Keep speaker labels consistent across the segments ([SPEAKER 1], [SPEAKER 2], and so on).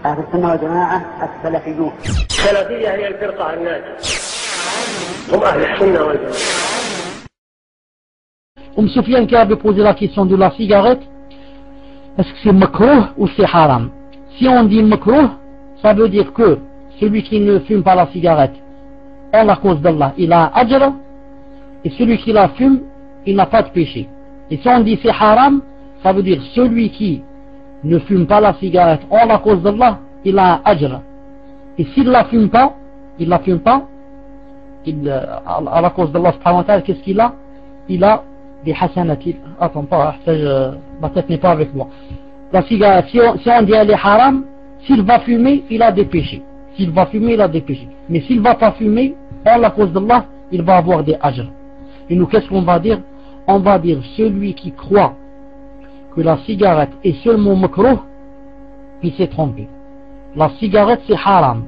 [SPEAKER 1] أهل السنة والجماعة السلفيون.
[SPEAKER 2] السلفية هي الفرقة الناجية، هم أهل السنة والجماعة.
[SPEAKER 3] Soufiane qui avait posé la question de la cigarette, est-ce que c'est makrouh ou c'est haram? Si on dit makrouh, ça veut dire que celui qui ne fume pas la cigarette, en la cause d'Allah, il a un ajr, et celui qui la fume, il n'a pas de péché. Et si on dit c'est haram, ça veut dire celui qui ne fume pas la cigarette en la cause d'Allah, il a un ajr. Et s'il ne la fume pas, à la cause d'Allah, qu'est-ce qu'il a? Il a des hasanat. Attends pas, ma tête n'est pas avec moi. La cigarette, si on dit elle est haram, s'il va fumer, il a des péchés. S'il va fumer, il a des péchés. Mais s'il ne va pas fumer, en la cause d'Allah, il va avoir des ajr. Et nous, qu'est-ce qu'on va dire? On va dire celui qui croit que la cigarette est seulement makrouh, il s'est trompé. La cigarette, c'est haram.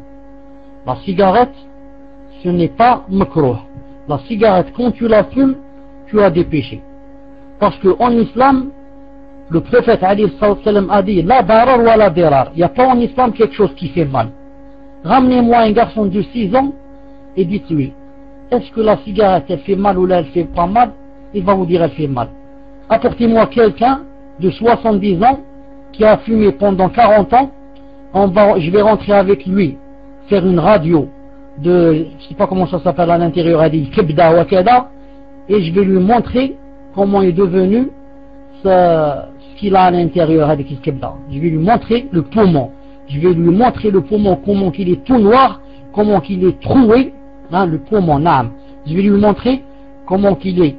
[SPEAKER 3] La cigarette, ce n'est pas makrouh. La cigarette, quand tu la fumes, tu as des péchés. Parce qu'en islam, le prophète a dit la darar wa la dirar. Il n'y a pas en islam quelque chose qui fait mal. Ramenez-moi un garçon de 6 ans et dites-lui, est-ce que la cigarette elle fait mal ou là elle fait pas mal? Il va vous dire elle fait mal. Apportez-moi quelqu'un de 70 ans qui a fumé pendant 40 ans. Je vais rentrer avec lui, faire une radio de, je sais pas comment ça s'appelle à l'intérieur, elle dit kibda wa kada, et je vais lui montrer comment est devenu ce qu'il a à l'intérieur avec le kibda. Je vais lui montrer le poumon. Je vais lui montrer le poumon, comment qu'il est tout noir, comment qu'il est troué, hein, le poumon, naam. Je vais lui montrer comment qu'il est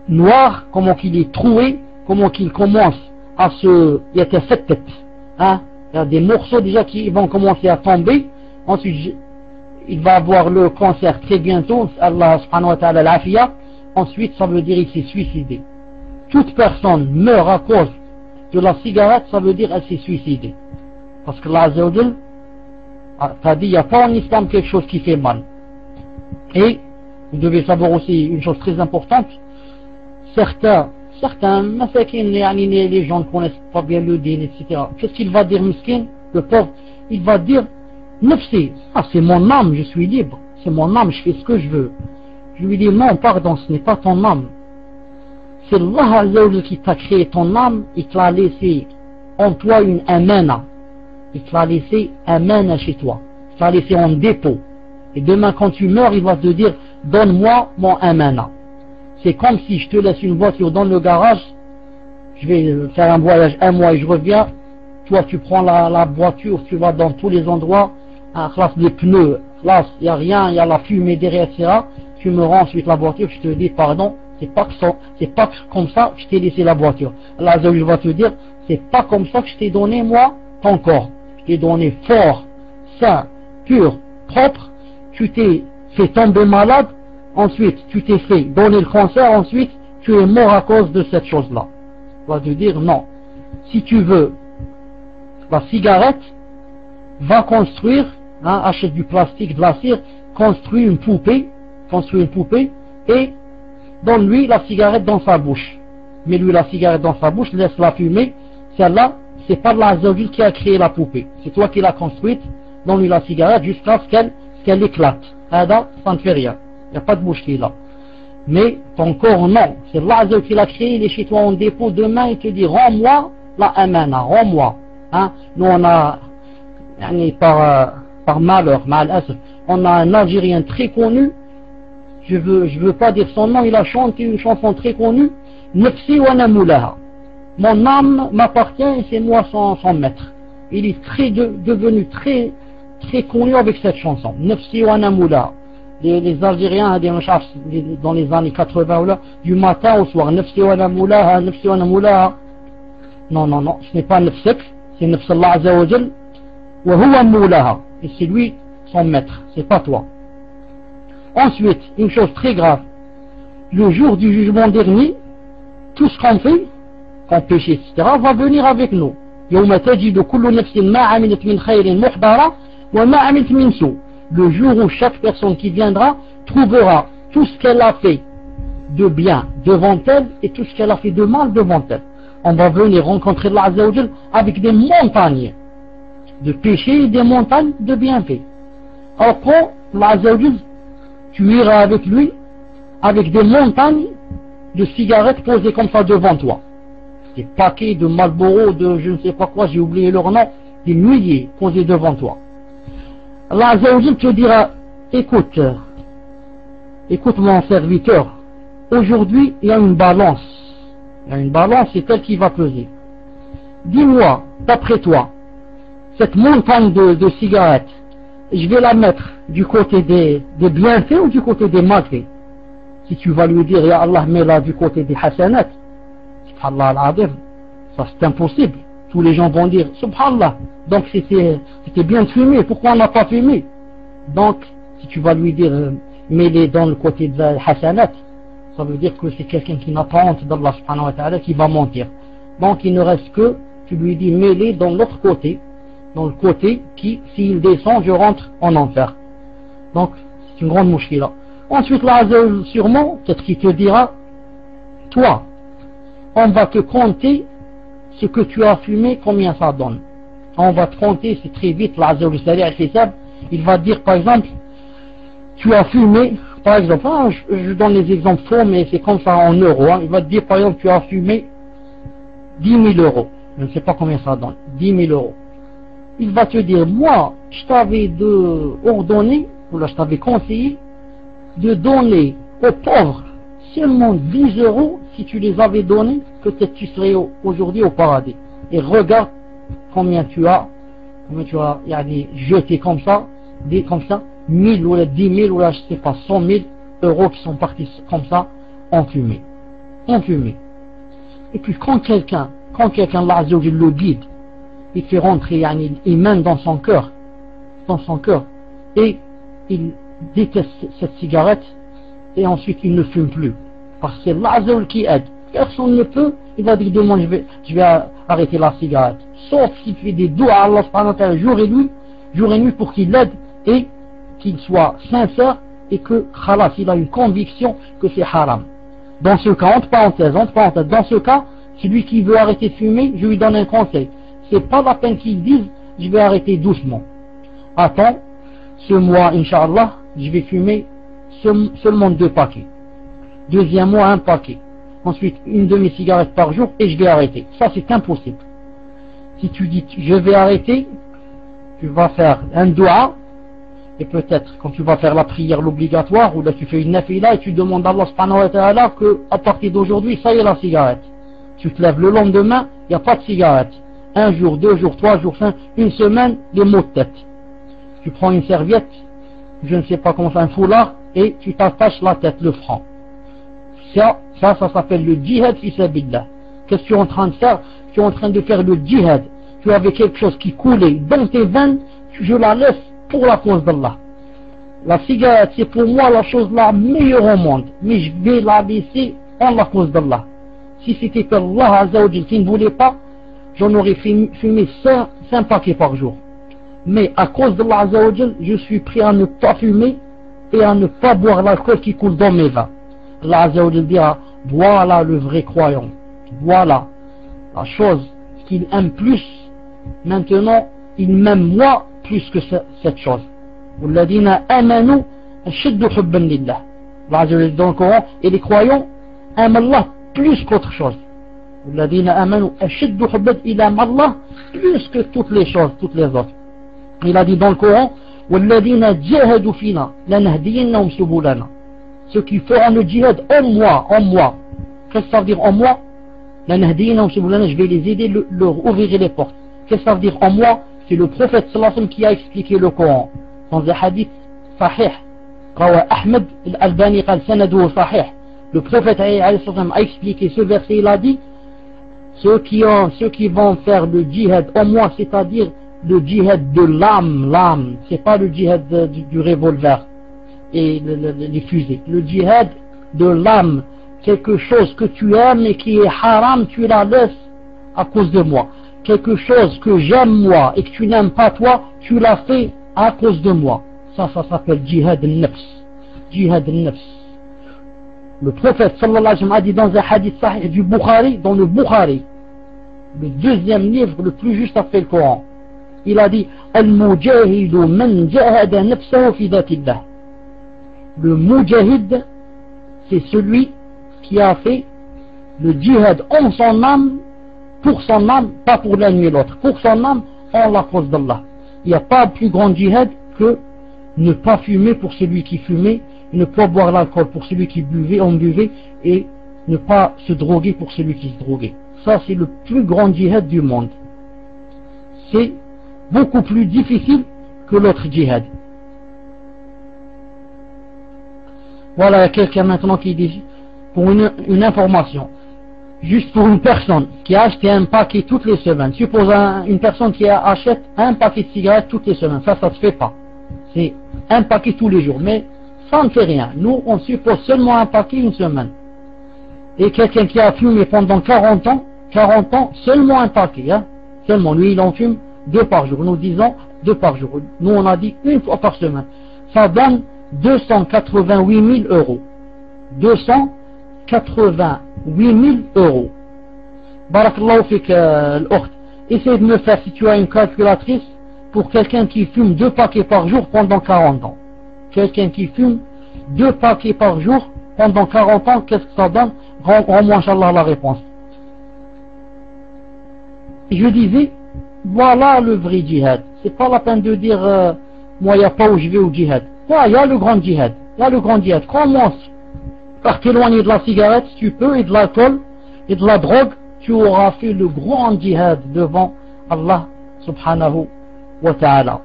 [SPEAKER 3] noir, comment qu'il est troué, comment qu'il commence à se... Il y a cette tête, hein. Il y a des morceaux déjà qui vont commencer à tomber. Ensuite, il va avoir le cancer très bientôt, Allah subhanahu wa ta'ala l'afiyah. Ensuite, ça veut dire qu'il s'est suicidé. Toute personne meurt à cause de la cigarette, ça veut dire qu'elle s'est suicidée. Parce que Allah Azza wa Jal a dit, il n'y a pas en islam quelque chose qui fait mal. Et vous devez savoir aussi une chose très importante, certains les gens ne connaissent pas bien le din, etc. Qu'est-ce qu'il va dire, miskin, le pauvre? Il va dire, nafsi, c'est mon âme, je suis libre, c'est mon âme, je fais ce que je veux. Je lui dis, non, pardon, ce n'est pas ton âme. C'est Allah Azza wa Jal qui t'a créé ton âme et qui l'a laissé en toi une amana. Il te l'a laissé amana chez toi. Il te l'a laissé en dépôt. Et demain, quand tu meurs, il va te dire, donne-moi mon amana. C'est comme si je te laisse une voiture dans le garage, je vais faire un voyage 1 mois et je reviens, toi tu prends la voiture, tu vas dans tous les endroits, classe des pneus, classe, il n'y a rien, il y a la fumée derrière, etc. Tu me rends ensuite la voiture, je te dis pardon, c'est pas comme ça que je t'ai laissé la voiture. Allah Azza wa Jal va te dire, c'est pas comme ça que je t'ai donné moi ton corps. Je t'ai donné fort, sain, pur, propre, tu t'es fait tomber malade, ensuite tu t'es fait donner le cancer, ensuite tu es mort à cause de cette chose-là. On va te dire non. Si tu veux la cigarette, va construire, hein, achète du plastique, de la cire, construis une poupée et donne-lui la cigarette dans sa bouche. Mets-lui la cigarette dans sa bouche, laisse-la fumer. Celle-là, c'est pas Allah Azza wa Jal qui a créé la poupée. C'est toi qui l'as construite, donne-lui la cigarette jusqu'à ce qu'elle éclate. Ça ne fait rien. Il n'y a pas de bouche qui est là. Mais ton corps, non. C'est Allah Azza wa Jal qui l'a créé, il est chez toi en dépôt. Demain, il te dit, rends-moi la amana, rends-moi. Hein? Nous, on a, par malheur, on a un Algérien très connu, je veux pas dire son nom, il a chanté une chanson très connue, Nafsi wa namoulaha. Mon âme m'appartient et c'est moi son maître. Il est devenu très connu avec cette chanson. Nafsi wa namoulaha. Les Algériens, dans les années 80, là, du matin au soir, Nafsi wa namoulaha, Nafsi wa namoulaha. Non, ce n'est pas Nafsik, c'est Nafs Allah Azza wa Jal. Wa huwa moulaha. Et c'est lui son maître, c'est pas toi. Ensuite, une chose très grave, le jour du jugement dernier, tout ce qu'on fait, qu'on péche, etc., va venir avec nous. يوم تجد كل نفس ما عملت من خير محضرة وما عملت من سوء. Le jour où chaque personne qui viendra trouvera tout ce qu'elle a fait de bien devant elle et tout ce qu'elle a fait de mal devant elle. On va venir rencontrer Allah Azza wa Jal avec des montagnes. de péché et des montagnes de bienfaits. Après, l'Azzawajal, tu iras avec lui, avec des montagnes de cigarettes posées comme ça devant toi. Des paquets de Marlboro, de je ne sais pas quoi, j'ai oublié leur nom, des milliers posés devant toi. L'Azzawajal te dira, écoute mon serviteur, aujourd'hui il y a une balance. Il y a une balance, c'est elle qui va peser. Dis-moi, d'après toi, cette montagne de cigarettes, je vais la mettre du côté des bienfaits ou du côté des malfaits? Si tu vas lui dire, Ya Allah, mets-la du côté des hasanat, subhanallah al-azim, ça c'est impossible. Tous les gens vont dire, subhanallah, donc c'était bien de fumer, pourquoi on n'a pas fumé? Donc, si tu vas lui dire, mets-les dans le côté des hasanat, ça veut dire que c'est quelqu'un qui n'a pas honte d'Allah subhanahu wa ta'ala qui va mentir. Donc il ne reste que, tu lui dis, mets-les dans l'autre côté, dans le côté qui, s'il descend, je rentre en enfer. Donc, c'est une grande mouchkila. Ensuite, là, sûrement, peut-être qu'il te dira, toi, on va te compter ce que tu as fumé, combien ça donne. On va te compter, c'est très vite, là, il va dire, par exemple, tu as fumé, par exemple, je donne les exemples faux, mais c'est comme ça en euros. Il va te dire, par exemple, tu as fumé 10 000 euros. Je ne sais pas combien ça donne. 10 000 euros. Il va te dire, moi, je t'avais ordonné, ou là, je t'avais conseillé, de donner aux pauvres seulement 10 euros. Si tu les avais donnés, peut-être tu serais aujourd'hui au paradis. Et regarde combien tu as jeté comme ça, 1000 ou 10 000 ou là, je sais pas, 100 000 euros qui sont partis comme ça, en fumée. Et puis quand quelqu'un, l'Azzawajal le guide, il fait rentrer, il mène dans son cœur, et il déteste cette cigarette, et ensuite il ne fume plus. Parce que c'est l'Azzawajal qui aide. Personne ne peut, il va dire demain je vais arrêter la cigarette. Sauf s'il fait des doigts à Allah subhanahu wa ta'ala jour et nuit pour qu'il l'aide et qu'il soit sincère et que khalas, il a une conviction que c'est haram. Dans ce cas, entre parenthèses, dans ce cas, celui qui veut arrêter de fumer, je lui donne un conseil. C'est pas la peine qu'il dise, je vais arrêter doucement. Attends, ce mois, Inch'Allah, je vais fumer seulement 2 paquets. Deuxième mois, 1 paquet. Ensuite, une demi-cigarette par jour et je vais arrêter. Ça, c'est impossible. Si tu dis, je vais arrêter, tu vas faire un dua, et peut-être quand tu vas faire la prière l'obligatoire, ou là tu fais une nafila et tu demandes à Allah subhanahu wa ta'ala que à partir d'aujourd'hui, ça y est la cigarette. Tu te lèves le lendemain, il n'y a pas de cigarette. 1 jour, 2 jours, 3 jours, 5, une semaine, des maux de tête. Tu prends une serviette, je ne sais pas comment ça, un foulard, et tu t'attaches la tête, le front. Ça s'appelle le djihad fi sabilillah. Qu'est-ce que tu es en train de faire? Tu es en train de faire le djihad. Tu avais quelque chose qui coulait dans tes veines, je la laisse pour la cause d'Allah. La cigarette, c'est pour moi la chose la meilleure au monde, mais je vais la laisser en la cause d'Allah. Si c'était que Allah Azzawajal qui ne voulait pas, j'en aurais fumé 5 paquets par jour. Mais à cause d'Allah Azzawajal, je suis prêt à ne pas fumer et à ne pas boire l'alcool qui coule dans mes veins. Allah Azzawajal dira, voilà le vrai croyant. Voilà la chose qu'il aime plus. Maintenant, il m'aime moi plus que cette chose. Walladina amanu ashaddu hubban lillah. Allah Azzawajal dans le Coran, et les croyants aiment Allah plus qu'autre chose. Walladina amanu ashaddu hubban, il aime Allah plus que toutes les choses, toutes les autres. Il a dit dans le Coran, Walladina jahadu fina lanahdiyannahum subulana. Ceux qui feront le djihad en moi. Qu'est-ce que ça veut dire en moi? Lanahdiyannahum subulana, je vais les aider, leur ouvrir les portes. Qu'est-ce que ça veut dire en moi? C'est le prophète sallallahu alayhi wa sallam qui a expliqué le Coran. Dans un hadith sahih, Rawa Ahmed al-Albani qal sanaduhu sahih. Le prophète a expliqué ce verset, il a dit, ceux qui vont faire le djihad en moi, c'est-à-dire le djihad de l'âme, c'est pas le djihad du revolver et les fusées. Le djihad de l'âme, quelque chose que tu aimes et qui est haram, tu la laisses à cause de moi. Quelque chose que j'aime moi et que tu n'aimes pas toi, tu l'as fait à cause de moi. Ça s'appelle djihad al-nafs. Djihad al-nafs. Le prophète sallallahu alayhi wa sallam a dit dans un hadith sahih du Bukhari, dans le Bukhari, le 2e livre le plus juste après le Coran. il a dit Al-Mujahidu man jahada nafsahu fi dhatillah. Le Mujahid, c'est celui qui a fait le djihad en son âme, pour son âme, pas pour l'ennemi l'autre, pour son âme en la cause d'Allah. Il n'y a pas plus grand djihad que ne pas fumer pour celui qui fumait, ne pas boire l'alcool pour celui qui buvait, en buvait, et ne pas se droguer pour celui qui se droguait. Ça, c'est le plus grand djihad du monde. C'est beaucoup plus difficile que l'autre djihad. Voilà, il y a quelqu'un maintenant qui dit, pour une information, juste pour une personne qui a acheté un paquet toutes les semaines, suppose une personne qui achète un paquet de cigarettes toutes les semaines, ça se fait pas. C'est un paquet tous les jours, mais ça ne fait rien. Nous, on suppose seulement un paquet une semaine. Et quelqu'un qui a fumé pendant 40 ans, seulement un paquet, hein, seulement. Lui, il en fume 2 par jour. Nous disons 2 par jour. Nous, on a dit 1 fois par semaine. Ça donne 288 000 euros. 288 000 euros. Barakallahu fik l'ukht. Essaye de me faire, si tu as une calculatrice, pour quelqu'un qui fume 2 paquets par jour pendant 40 ans. Quelqu'un qui fume 2 paquets par jour pendant 40 ans, qu'est-ce que ça donne? Rends-moi, Inch'Allah, la réponse. Je disais, voilà le vrai djihad. C'est pas la peine de dire, moi, il n'y a pas où je vais au djihad. Ouais, il y a le grand djihad. Il y a le grand djihad. Commence par t'éloigner de la cigarette, si tu peux, et de l'alcool, et de la drogue. Tu auras fait le grand djihad devant Allah, subhanahu wa ta'ala.